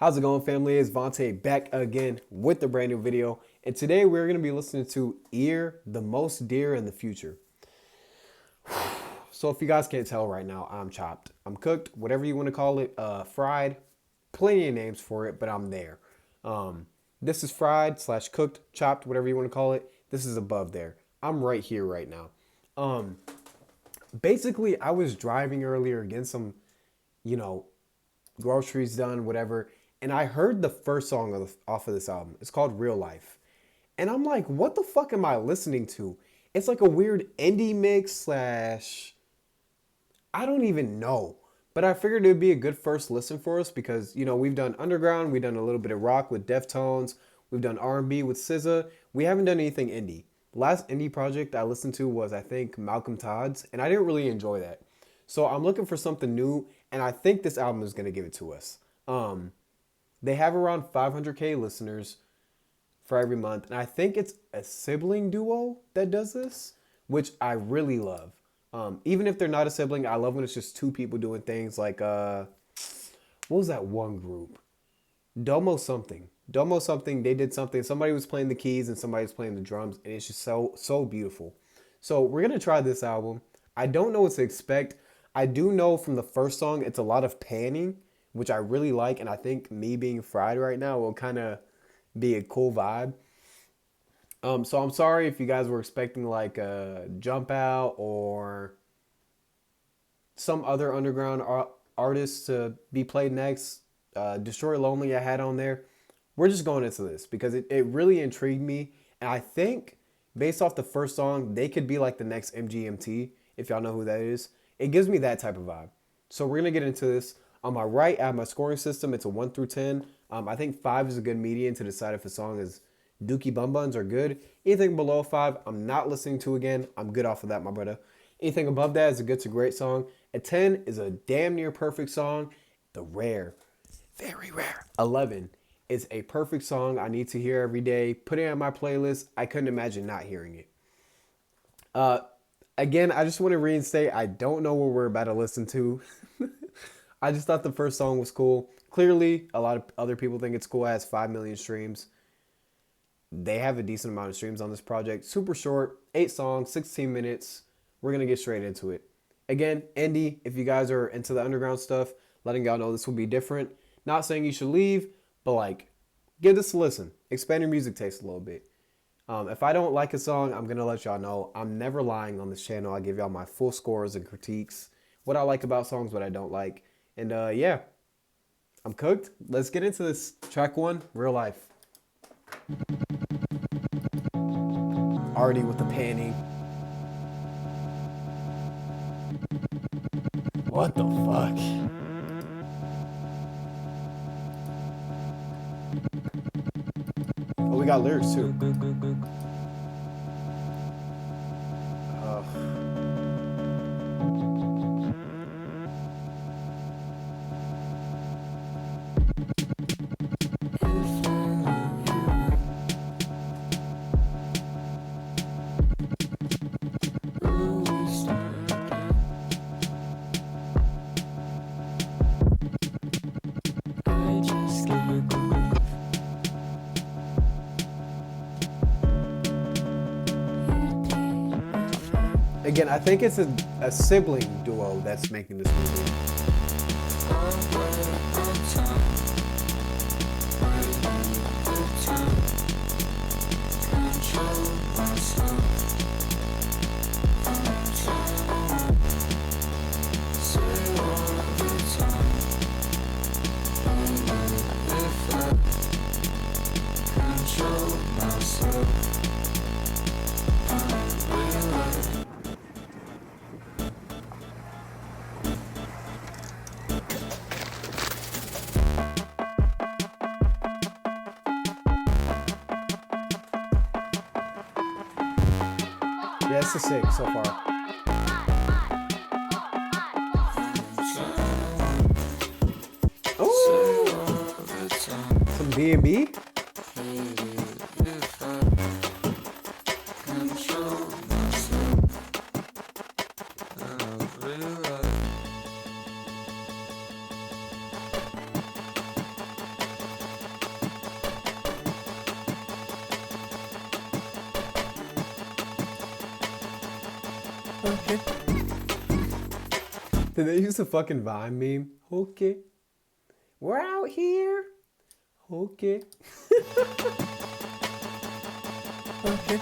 How's it going, family? It's Vontae back again with a brand new video. And today we're going to be listening to Ear, the Most Dear in the Future. So if you guys can't tell right now, I'm chopped. I'm cooked, whatever you want to call it, fried. Plenty of names for it, but I'm there. This is fried slash cooked, chopped, whatever you want to call it. This is above there. I'm right here right now. Basically, I was driving earlier, getting some, groceries done, whatever. And I heard the first song off of this album. It's called Real Life. And I'm like, what the fuck am I listening to? It's like a weird indie mix slash, I don't even know. But I figured it would be a good first listen for us because, we've done underground, we've done a little bit of rock with Deftones, we've done R&B with SZA. We haven't done anything indie. The last indie project I listened to was, I think, Malcolm Todd's, and I didn't really enjoy that. So I'm looking for something new, and I think this album is going to give it to us. They have around 500K listeners for every month, and I think it's a sibling duo that does this, which I really love. Even if they're not a sibling, I love when it's just two people doing things like, what was that one group? Domo something. Domo something, they did something. Somebody was playing the keys and somebody was playing the drums, and it's just so beautiful. So we're going to try this album. I don't know what to expect. I do know from the first song, it's a lot of panning, which I really like, and I think me being fried right now will kind of be a cool vibe. So I'm sorry if you guys were expecting like a Jump Out or some other underground artist to be played next. Destroy Lonely I had on there. We're just going into this because it really intrigued me, and I think based off the first song, they could be like the next MGMT, if y'all know who that is. It gives me that type of vibe. So we're going to get into this. On my right, I have my scoring system. It's a 1 through 10. I think 5 is a good median to decide if a song is dookie bum buns or good. Anything below 5, I'm not listening to again. I'm good off of that, my brother. Anything above that is a good to great song. A 10 is a damn near perfect song. The rare, very rare 11 is a perfect song I need to hear every day. Put it on my playlist. I couldn't imagine not hearing it. Again, I just want to reinstate, I don't know what we're about to listen to. I just thought the first song was cool. Clearly, a lot of other people think it's cool. It has 5 million streams. They have a decent amount of streams on this project. Super short, 8 songs, 16 minutes. We're going to get straight into it. Again, indie, if you guys are into the underground stuff, letting y'all know this will be different. Not saying you should leave, but give this a listen. Expand your music taste a little bit. If I don't like a song, I'm going to let y'all know. I'm never lying on this channel. I give y'all my full scores and critiques. What I like about songs, what I don't like. And yeah, I'm cooked. Let's get into this. Track 1, Real Life. Already with the panning. What the fuck? Oh, we got lyrics too. Again, I think it's a sibling duo that's making this movie. Yeah, it's a 6 so far. Oh, some D&B. Okay. Did they use a fucking Vine meme? Okay. We're out here. Okay. Okay.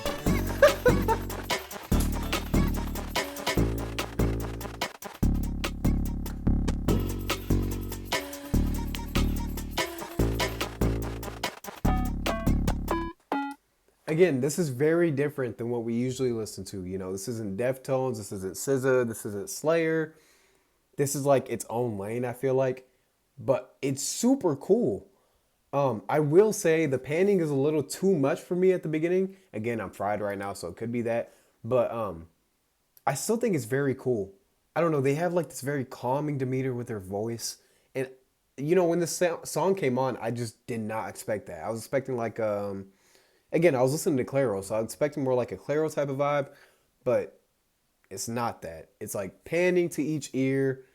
Again, this is very different than what we usually listen to. You know, this isn't Deftones, this isn't SZA, this isn't Slayer. This is like its own lane, I feel like. But it's super cool. I will say the panning is a little too much for me at the beginning. Again, I'm fried right now, so it could be that. But I still think it's very cool. I don't know, they have like this very calming demeanor with their voice. And you know, when this song came on, I just did not expect that. I was expecting like again, I was listening to Clairo, so I was expecting more like a Clairo type of vibe, but it's not that. It's like panning to each ear.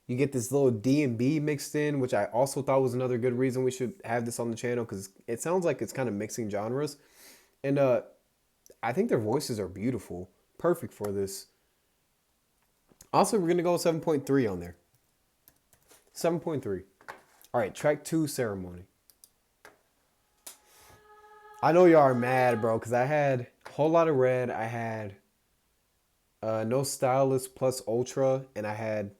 You get this little D&B mixed in, which I also thought was another good reason we should have this on the channel, because it sounds like it's kind of mixing genres. And I think their voices are beautiful. Perfect for this. Also, we're going to go with 7.3 on there. 7.3. All right, track 2, Ceremony. I know y'all are mad, bro, because I had Whole Lot of Red, I had No Stylist plus Ultra, and I had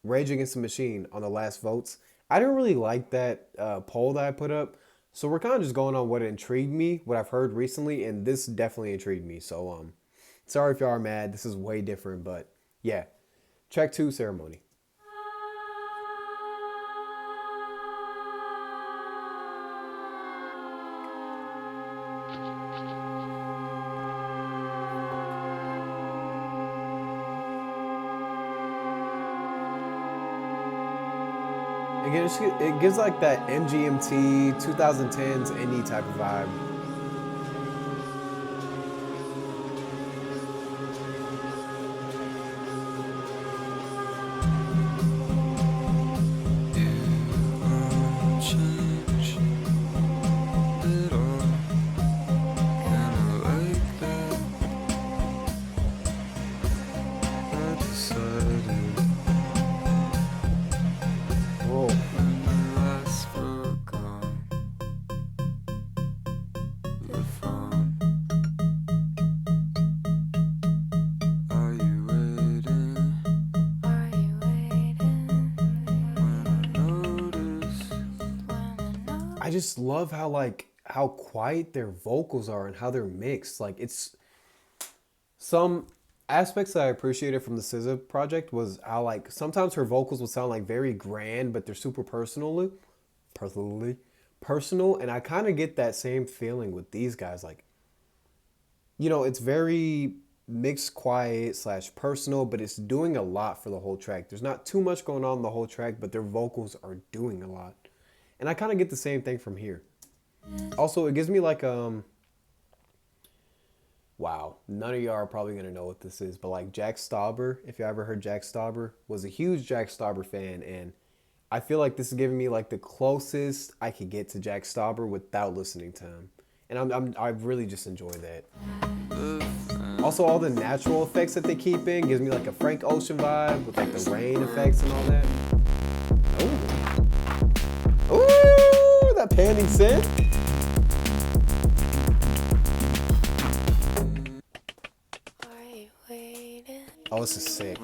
Rage Against the Machine on the last votes. I didn't really like that poll that I put up, so we're kind of just going on what intrigued me, what I've heard recently, and this definitely intrigued me. So sorry if y'all are mad. This is way different, but yeah. Track 2, Ceremony. Again, it gives like that MGMT 2010s indie type of vibe. I just love how quiet their vocals are and how they're mixed. Like it's some aspects that I appreciated from the SZA project was how like sometimes her vocals would sound like very grand, but they're super personal, and I kind of get that same feeling with these guys. Like, you know, it's very mixed, quiet slash personal, but it's doing a lot for the whole track. There's not too much going on in the whole track, but their vocals are doing a lot. And I kind of get the same thing from here. Also, it gives me like, wow, none of y'all are probably going to know what this is, but like Jack Stauber, if you ever heard Jack Stauber, was a huge Jack Stauber fan. And I feel like this is giving me like the closest I could get to Jack Stauber without listening to him. And I really just enjoy that. Also, all the natural effects that they keep in gives me like a Frank Ocean vibe with like the rain effects and all that. Ooh, that panning synth. Oh, this is sick.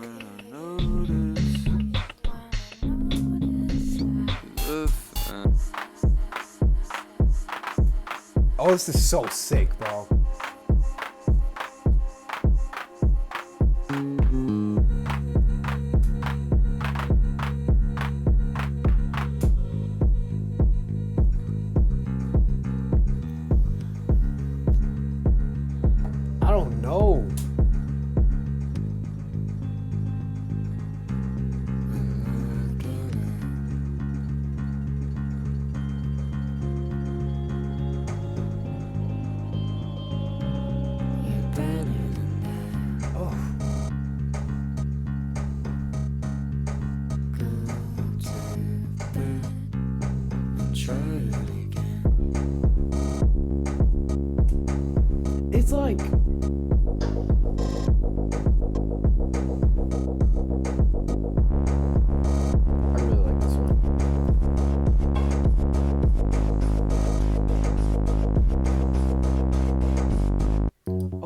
Oh, this is so sick, bro. I don't know. It's like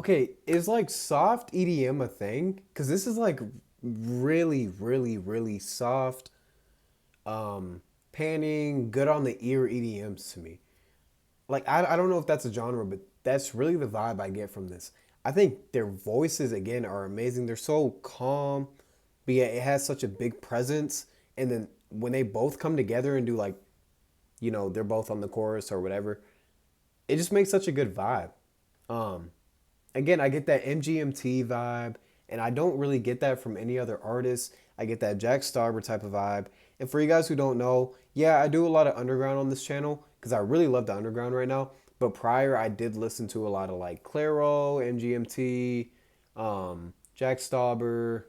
Okay, is like soft EDM a thing? Because this is like really, really, really soft, panning, good on the ear EDMs to me. Like, I don't know if that's a genre, but that's really the vibe I get from this. I think their voices, again, are amazing. They're so calm, but yet it has such a big presence. And then when they both come together and do like, they're both on the chorus or whatever, it just makes such a good vibe. Um, Again, I get that MGMT vibe, and I don't really get that from any other artist. I get that Jack Starber type of vibe. And for you guys who don't know, yeah, I do a lot of underground on this channel because I really love the underground right now. But prior, I did listen to a lot of like Clairo, MGMT, Jack Stauber,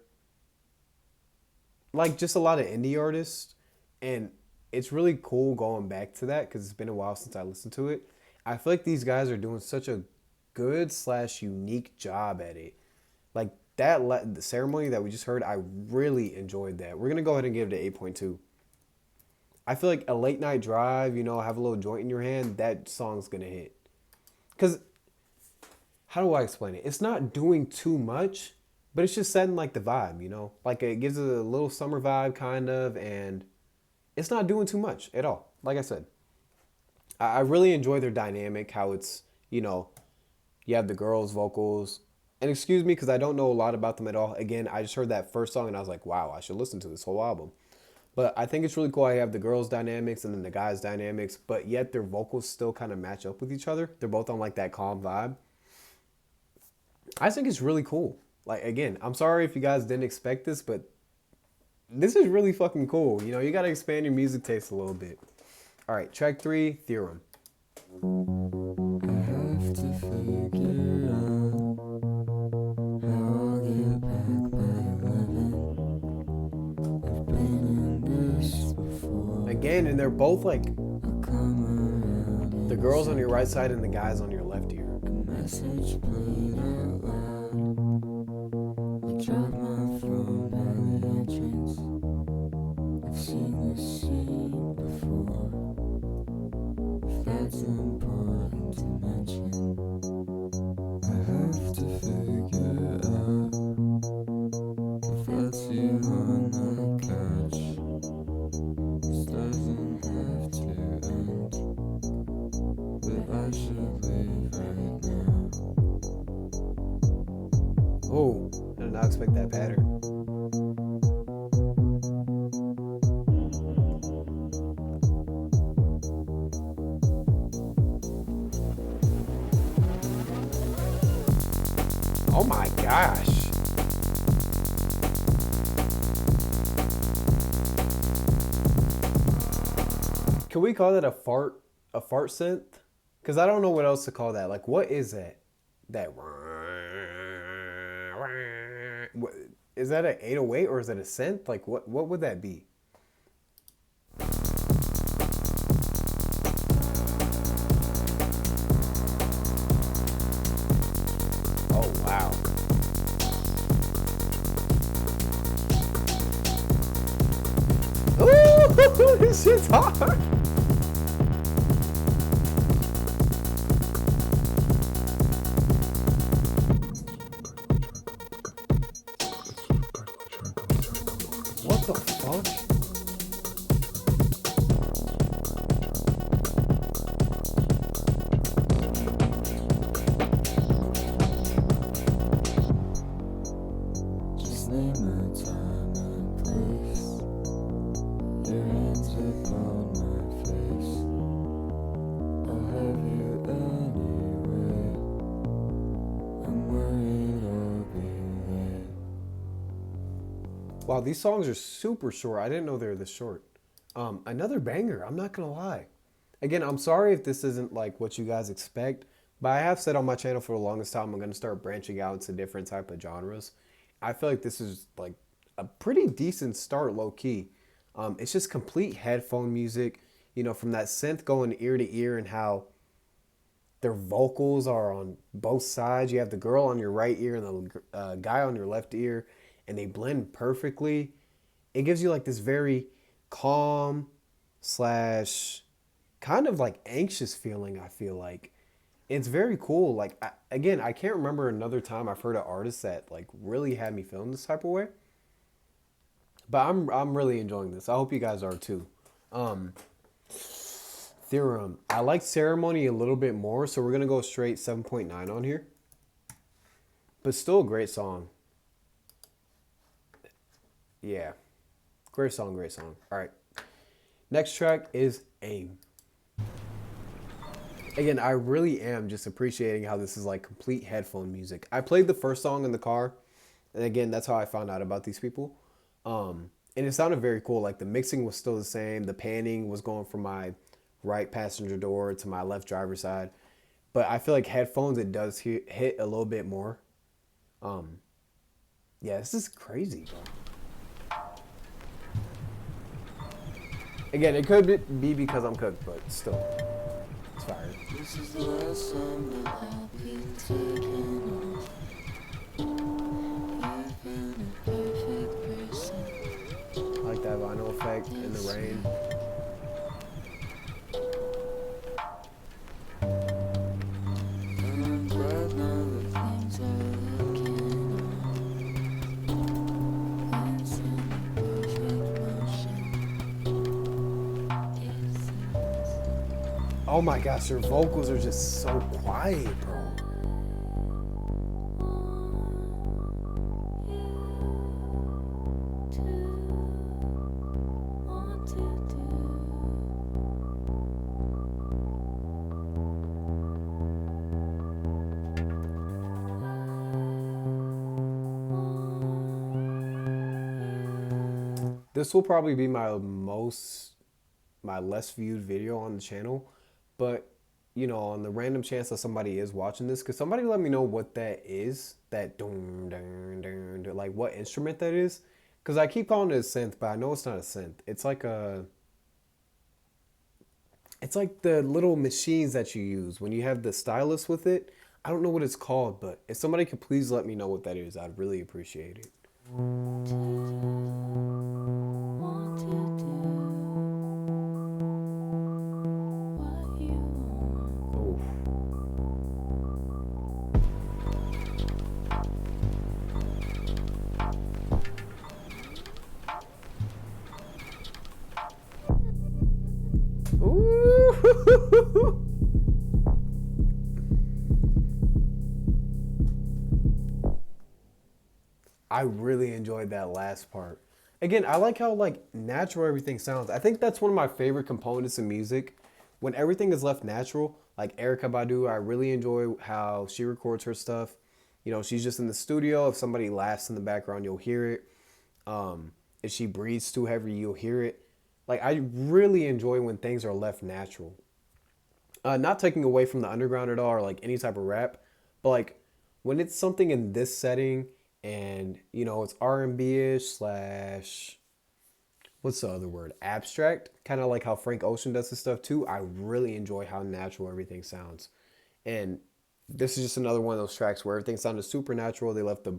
like just a lot of indie artists. And it's really cool going back to that because it's been a while since I listened to it. I feel like these guys are doing such a good slash unique job at it. Like the ceremony that we just heard, I really enjoyed that. We're gonna go ahead and give it an 8.2. I feel like a late night drive, have a little joint in your hand, that song's gonna hit. Cause how do I explain it? It's not doing too much, but it's just setting like the vibe. Like it gives it a little summer vibe kind of, and it's not doing too much at all. Like I said, I really enjoy their dynamic, how it's, you have the girls' vocals. And excuse me, because I don't know a lot about them at all. Again, I just heard that first song and I was like, wow, I should listen to this whole album. But I think it's really cool. I have the girls' dynamics and then the guys' dynamics, but yet their vocals still kind of match up with each other. They're both on like that calm vibe. I think it's really cool. Like, again, I'm sorry if you guys didn't expect this, but this is really fucking cool. You got to expand your music taste a little bit. All right, track 3, Theorem. I have to figure out how I'll get back my living. I've been in this before. Again, and they're both like the girls on your right side and the guys on your left ear. A message played out loud. I dropped my phone on the entrance. I've seen this scene before. If that's important to mention, I have to figure out if that's you on the couch. This doesn't have to end, but I should leave right now. Oh, I did not expect that pattern. Oh my gosh. Can we call that a fart synth? Because I don't know what else to call that. Like, what is that? That is that an 808 or is it a synth? Like, what would that be? Oh wow. Ooh, this shit's hard. What the fuck? Just name a time and place. Your hands upon my face. I'll have you anyway. I'm worried I'll be late. Wow, these songs are super short. I didn't know they were this short. Another banger, I'm not gonna lie. Again, I'm sorry if this isn't like what you guys expect, but I have said on my channel for the longest time I'm gonna start branching out into different type of genres. I feel like this is like a pretty decent start, low key. It's just complete headphone music, from that synth going ear to ear and how their vocals are on both sides. You have the girl on your right ear and the guy on your left ear, and they blend perfectly. It gives you like this very calm slash kind of like anxious feeling, I feel like. It's very cool. Like again, I can't remember another time I've heard an artist that like really had me feeling this type of way. But I'm really enjoying this. I hope you guys are too. Um, Theorem. I like Ceremony a little bit more, so we're gonna go straight 7.9 on here. But still a great song. Yeah, great song, great song. All right, next track is Aim. Again, I really am just appreciating how this is like complete headphone music. I played the first song in the car, and again, that's how I found out about these people. And it sounded very cool. Like the mixing was still the same. The panning was going from my right passenger door to my left driver's side. But I feel like headphones, it does hit a little bit more. Um, yeah, this is crazy, bro. Again, it could be because I'm cooked, but still, it's fire. This is the last time that I'll be taking off. You've been a perfect person. I like that vinyl effect in the rain. And I'm glad now that things are looking up. It's in perfect motion. Oh my gosh, her vocals are just so quiet, bro. This will probably be my less viewed video on the channel, but you know, on the random chance that somebody is watching this, could somebody let me know what that is? That dun, dun, dun, dun, like what instrument that is? Because I keep calling it a synth, but I know it's not a synth. It's like the little machines that you use when you have the stylus with it. I don't know what it's called, but if somebody could please let me know what that is, I'd really appreciate it. Ooh. I really enjoyed that last part. Again, I like how like natural everything sounds. I think that's one of my favorite components in music. When everything is left natural, like Erica Badu, I really enjoy how she records her stuff. You know, she's just in the studio. If somebody laughs in the background, you'll hear it. If she breathes too heavy, you'll hear it. Like I really enjoy when things are left natural. Not taking away from the underground at all or like any type of rap, but like when it's something in this setting and you know it's R&B ish slash what's the other word, abstract, kind of like how Frank Ocean does his stuff too. I really enjoy how natural everything sounds, and this is just another one of those tracks where everything sounded super natural. They left the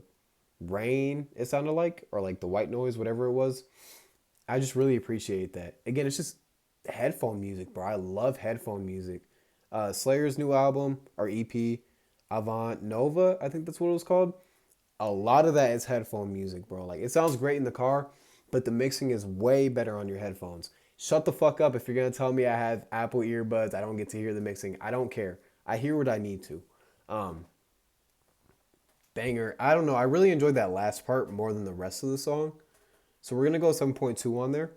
rain, it sounded like, or like the white noise, whatever it was. I just really appreciate that. Again, it's just headphone music, bro. I love headphone music. Slayer's new album or EP, Avant Nova, I think that's what it was called. A lot of that is headphone music, bro. Like it sounds great in the car, but the mixing is way better on your headphones. Shut the fuck up if you're gonna tell me I have Apple earbuds. I don't get to hear the mixing. I don't care. I hear what I need to. Um, Banger. I don't know. I really enjoyed that last part more than the rest of the song. So we're gonna go 7.2 on there.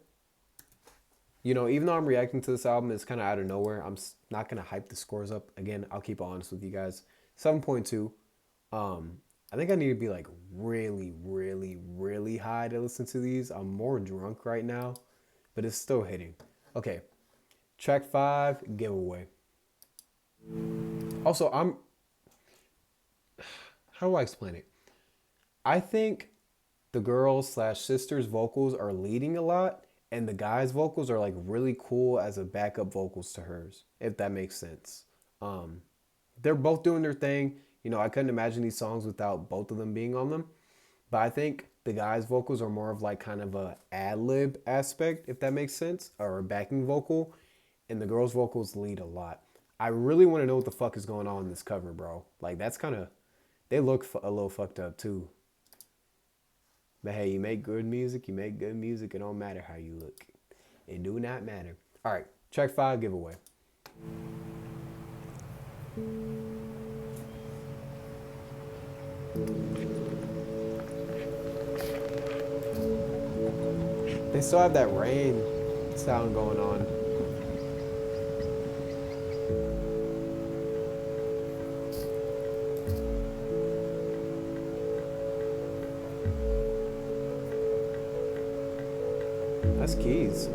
You know, even though I'm reacting to this album, it's kind of out of nowhere. Not gonna hype the scores up. Again, I'll keep honest with you guys. 7.2. I think I need to be like really, really, really high to listen to these. I'm more drunk right now, but it's still hitting. Okay, track 5, Giveaway. Also, how do I explain it? I think the girls slash sisters vocals are leading a lot, and the guys vocals are like really cool as a backup vocals to hers, if that makes sense. Um, they're both doing their thing. You know, I couldn't imagine these songs without both of them being on them. But I think the guys' vocals are more of like kind of a ad lib aspect, if that makes sense, or a backing vocal, and the girls' vocals lead a lot. I really want to know what the fuck is going on in this cover, bro. Like that's kind of they look a little fucked up too. But hey, you make good music. You make good music. It don't matter how you look. It do not matter. All right, track 5 giveaway. They still have that rain sound going on. That's keys.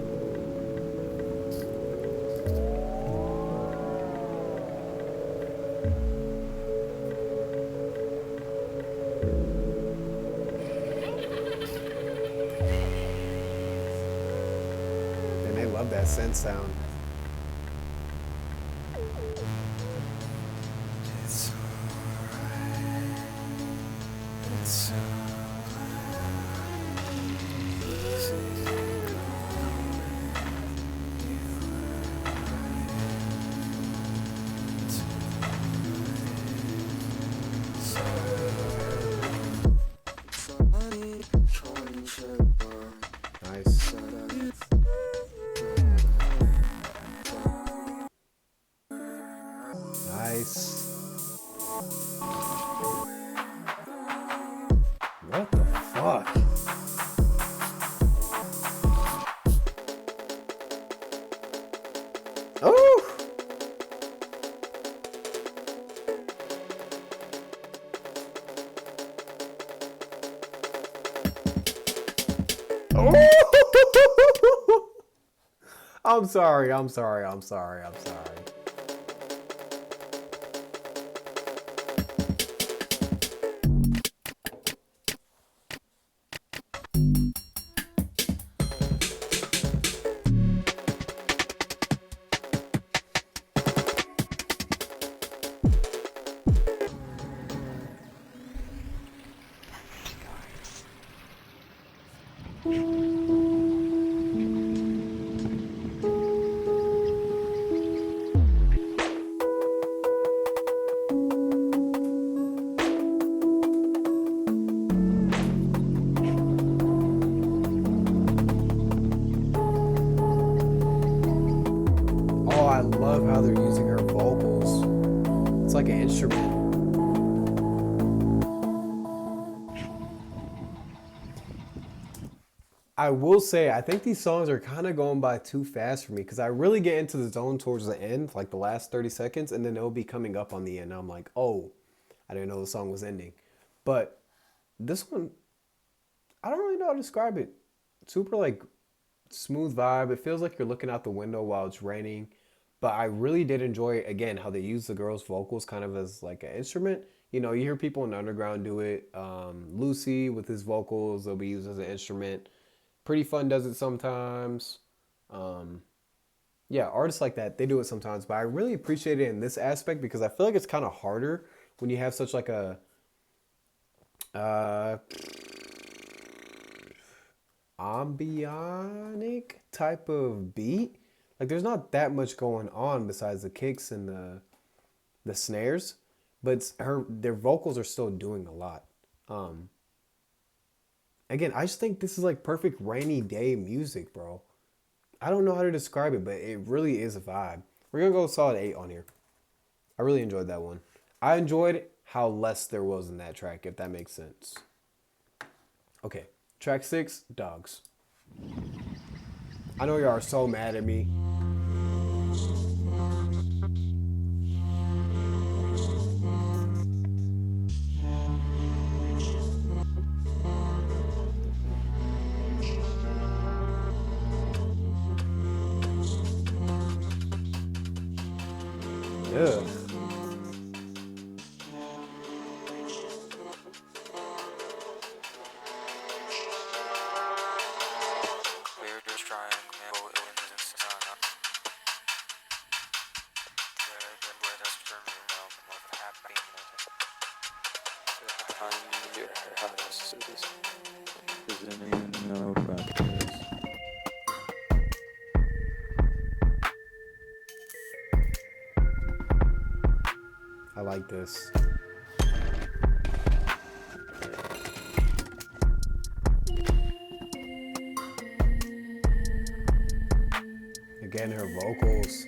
And they love that synth sound. It's alright. It's Nice. Nice. What the fuck? Oh! Oh! I'm sorry. Oh, I love how they're using her vocals. It's like an instrument. I will say, I think these songs are kind of going by too fast for me because I really get into the zone towards the end, like the last 30 seconds, and then it'll be coming up on the end. I'm like, oh, I didn't know the song was ending. But this one, I don't really know how to describe it. Super like smooth vibe. It feels like you're looking out the window while it's raining. But I really did enjoy, again, how they use the girls' vocals kind of as like an instrument. You know, you hear people in the underground do it. Lucy with his vocals, they'll be used as an instrument. Pretty Fun does it sometimes. Um, yeah, artists like that, they do it sometimes. But I really appreciate it in this aspect because I feel like it's kind of harder when you have such like a uh, ambionic type of beat. Like there's not that much going on besides the kicks and the snares, but their vocals are still doing a lot. Um, Again, I just think this is like perfect rainy day music, bro. I don't know how to describe it, but it really is a vibe. We're gonna go solid 8 on here. I really enjoyed that one. I enjoyed how less there was in that track, if that makes sense. Okay, track 6, Dogs. I know y'all are so mad at me. Ugh. we're just triangle in the sun. Where that's for me realm of happiness. Behind your houses. Isn't no practice. I like this. Again, her vocals.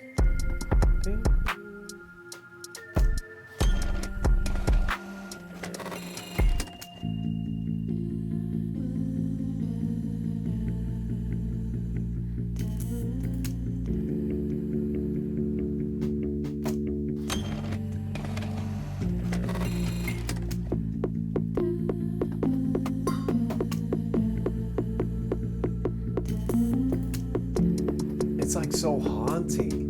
It's like so haunting.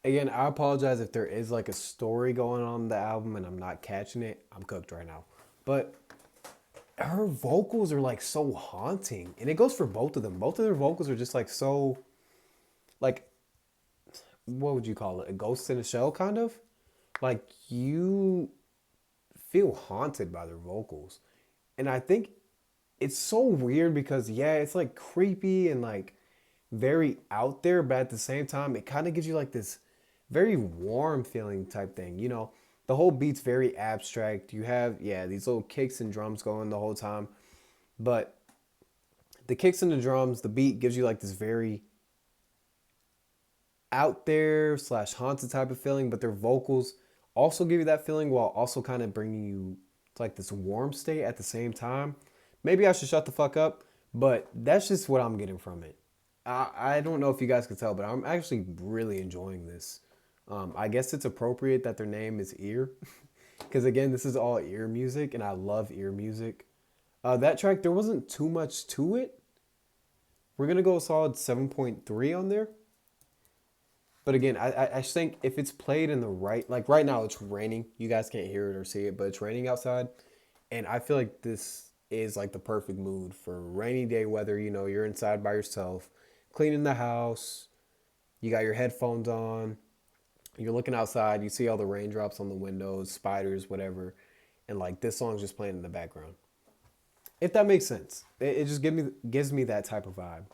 Again, I apologize if there is like a story going on in the album and I'm not catching it. I'm cooked right now. But her vocals are like so haunting. And it goes for both of them. Both of their vocals are just like so like what would you call it? A ghost in a shell kind of? Like you feel haunted by their vocals. And I think it's so weird because yeah, it's like creepy and like very out there, but at the same time, it kind of gives you like this very warm feeling type thing. You know, the whole beat's very abstract. You have yeah these little kicks and drums going the whole time, but the kicks and the drums, the beat gives you like this very out there slash haunted type of feeling, but their vocals also give you that feeling while also kind of bringing you to like this warm state at the same time. Maybe I should shut the fuck up, but that's just what I'm getting from it. I don't know if you guys could tell, but I'm actually really enjoying this. I guess it's appropriate that their name is Ear, because again, this is all ear music, and I love ear music. That track, there wasn't too much to it. We're gonna go a solid 7.3 on there. But again, I think if it's played in the right, like right now it's raining. You guys can't hear it or see it, but it's raining outside. And I feel like this is like the perfect mood for rainy day weather. You know, you're inside by yourself, cleaning the house, you got your headphones on, you're looking outside, you see all the raindrops on the windows, spiders, whatever. And like this song's just playing in the background. If that makes sense. It just gives me that type of vibe.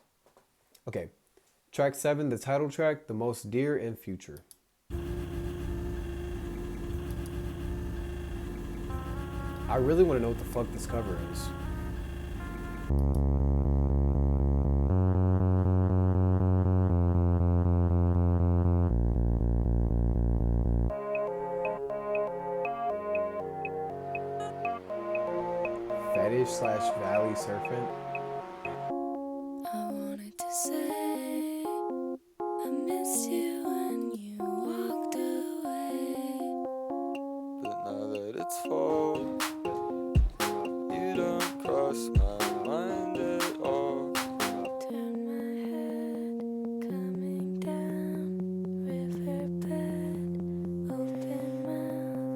Okay. Track 7, the title track, The Most Dear in Future. I really want to know what the fuck this cover is. Fetish slash Valley Serpent. I wanted to say I missed you when you walked away. But now that it's fall, you don't cross my mind at all. Turn my head, coming down, riverbed, open mouth.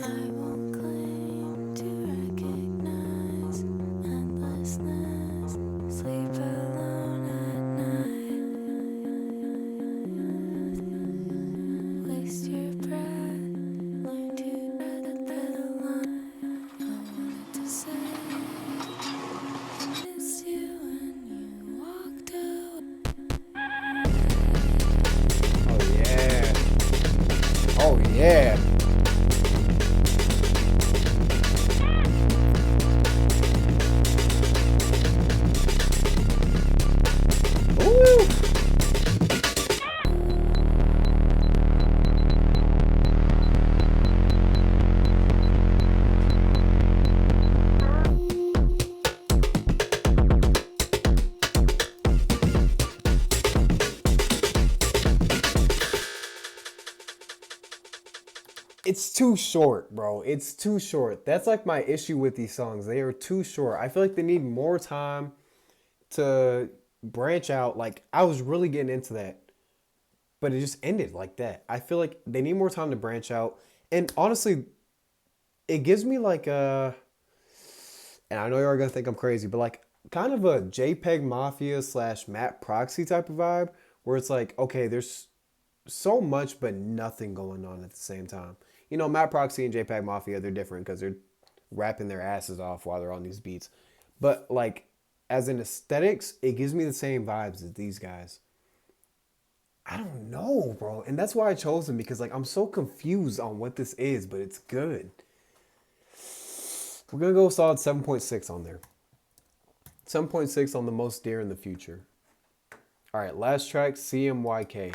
I won't claim to recognize endlessness, sleep alone at night. Waste your breath, learn to tread the line. I wanted to say I miss you when you walked away. Oh yeah. Oh yeah. Ooh. It's too short, bro. It's too short. That's like my issue with these songs. They are too short. I feel like they need more time to branch out. Like I was really getting into that but it just ended like that. I feel like they need more time to branch out. And honestly, it gives me like a, and I know you're gonna think I'm crazy, but like kind of a JPEG Mafia slash Matt Proxy type of vibe, where it's like, okay, there's so much but nothing going on at the same time. You know, Matt Proxy and JPEG Mafia, they're different because they're rapping their asses off while they're on these beats. But like as in aesthetics, it gives me the same vibes as these guys. I don't know, bro. And that's why I chose them because like I'm so confused on what this is, but it's good. We're gonna go solid 7.6 on there. 7.6 on the most dear in the future. All right, last track, CMYK.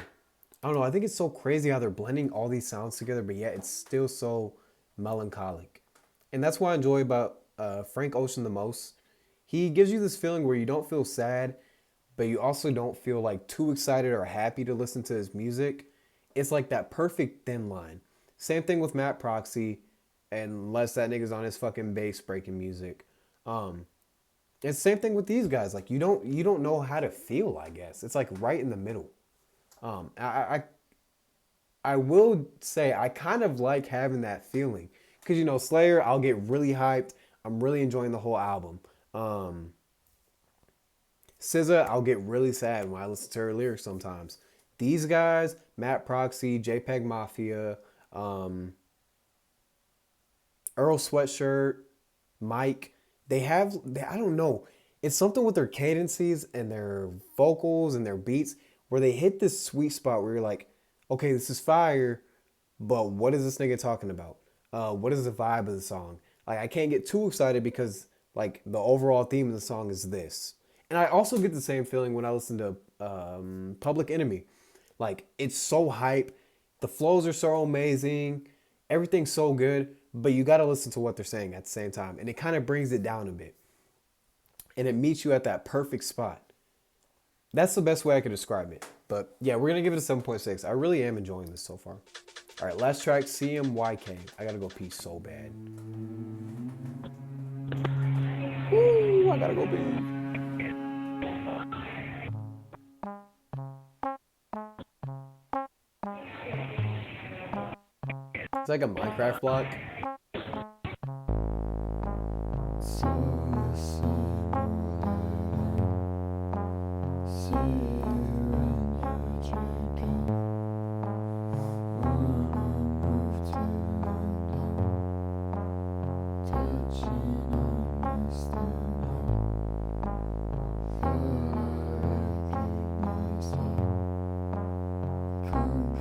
I don't know. I think it's so crazy how they're blending all these sounds together, but yet it's still so melancholic. And that's what I enjoy about Frank Ocean the most. He gives you this feeling where you don't feel sad, but you also don't feel like too excited or happy to listen to his music. It's like that perfect thin line. Same thing with Matt Proxy, unless that nigga's on his fucking bass breaking music. Um, it's the same thing with these guys. Like you don't know how to feel. I guess it's like right in the middle. I will say I kind of like having that feeling because you know Slayer, I'll get really hyped. I'm really enjoying the whole album. Um, SZA, I'll get really sad when I listen to her lyrics sometimes. These guys, Matt Proxy, JPEG Mafia, um, Earl Sweatshirt, Mike, I don't know. It's something with their cadences and their vocals and their beats where they hit this sweet spot where you're like, okay, this is fire, but what is this nigga talking about? What is the vibe of the song? Like, I can't get too excited because, like, the overall theme of the song is this. And I also get the same feeling when I listen to Public Enemy. Like, it's so hype. The flows are so amazing. Everything's so good, but you got to listen to what they're saying at the same time. And it kind of brings it down a bit. And it meets you at that perfect spot. That's the best way I could describe it. But yeah, we're going to give it a 7.6. I really am enjoying this so far. All right, last track, CMYK. I got to go pee so bad. Woo, I got to go pee. It's like a Minecraft block.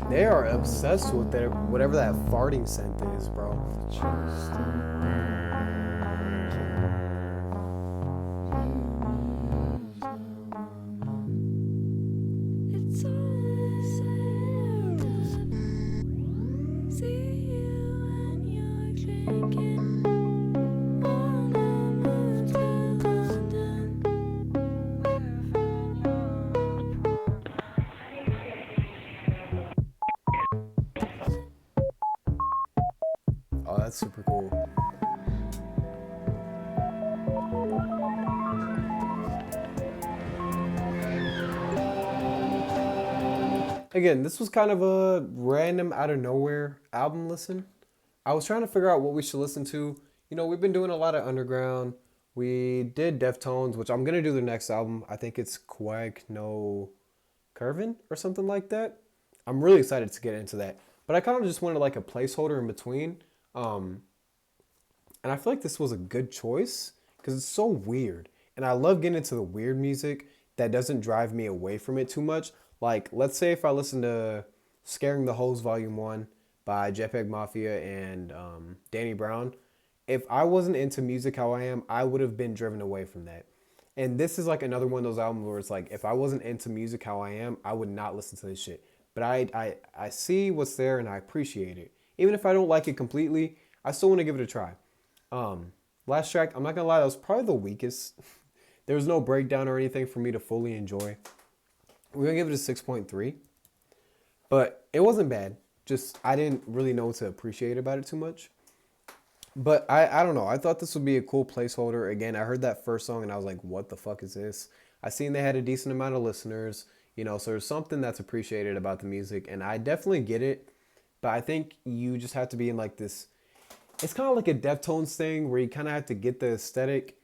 They are obsessed with their whatever that farting scent is, bro. It's all set up. See you when you're drinking. Wanna move to London. Oh, that's super cool. Again, this was kind of a random out of nowhere album listen. I was trying to figure out what we should listen to. You know, we've been doing a lot of underground. We did Deftones, which I'm gonna do their next album. I think it's Quag No Curvin or something like that. I'm really excited to get into that. But I kind of just wanted like a placeholder in between. Um, and I feel like this was a good choice because it's so weird. And I love getting into the weird music that doesn't drive me away from it too much. Like, let's say if I listen to Scaring the Hoes Volume 1 by JPEG Mafia and Danny Brown, if I wasn't into music how I am, I would have been driven away from that. And this is like another one of those albums where it's like, if I wasn't into music how I am, I would not listen to this shit. But I see what's there and I appreciate it. Even if I don't like it completely, I still want to give it a try. Last track, I'm not gonna lie, that was probably the weakest. There was no breakdown or anything for me to fully enjoy. We're gonna give it a 6.3, but it wasn't bad. Just I didn't really know what to appreciate about it too much. But I don't know. I thought this would be a cool placeholder. Again, I heard that first song and I was like, what the fuck is this? I seen they had a decent amount of listeners. You know, so there's something that's appreciated about the music, and I definitely get it. But I think you just have to be in like this. It's kind of like a Deftones thing where you kind of have to get the aesthetic.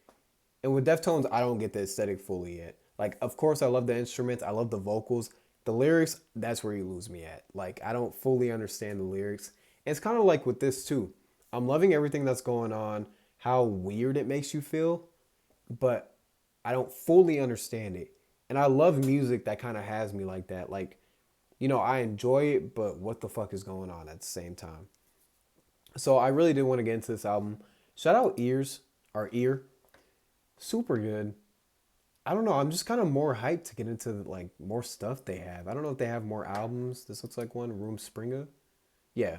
And with Deftones, I don't get the aesthetic fully yet. Like, of course, I love the instruments, I love the vocals. The lyrics, that's where you lose me at. Like, I don't fully understand the lyrics. And it's kind of like with this too. I'm loving everything that's going on, how weird it makes you feel, but I don't fully understand it. And I love music that kind of has me like that. Like, you know, I enjoy it, but what the fuck is going on at the same time? So I really did want to get into this album. Shout out Ears, our ear. Super good. I don't know. I'm just kind of more hyped to get into like more stuff they have. I don't know if they have more albums. This looks like one, Room Springer. Yeah.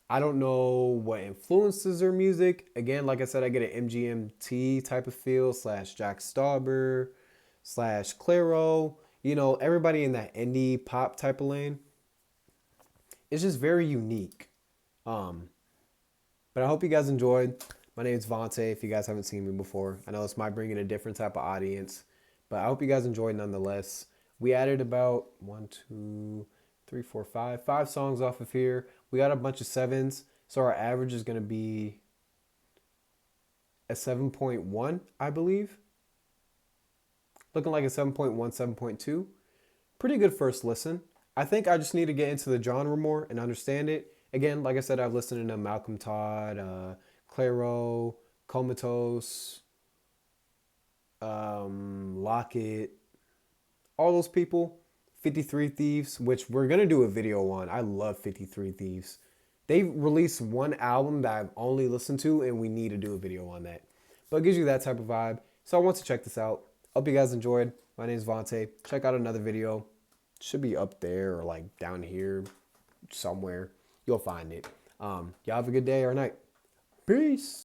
I don't know what influences their music. Again, like I said, I get an MGMT type of feel slash Jack Stauber slash Clairo. You know, everybody in that indie pop type of lane. It's just very unique. Um, but I hope you guys enjoyed. My name is Vontae. If you guys haven't seen me before, I know this might bring in a different type of audience, but I hope you guys enjoyed nonetheless. We added about one, two, three, four, five songs off of here. We got a bunch of sevens, so our average is going to be a 7.1, I believe. Looking like a 7.1, 7.2. Pretty good first listen. I think I just need to get into the genre more and understand it. Again, like I said, I've listened to Malcolm Todd, Clairo, Comatose, Lockett, all those people. 53 Thieves, which we're going to do a video on. I love 53 Thieves. They released one album that I've only listened to, and we need to do a video on that. But it gives you that type of vibe. So I want to check this out. Hope you guys enjoyed. My name is Vontae. Check out another video. Should be up there or like down here somewhere. You'll find it. Y'all have a good day or night. Peace.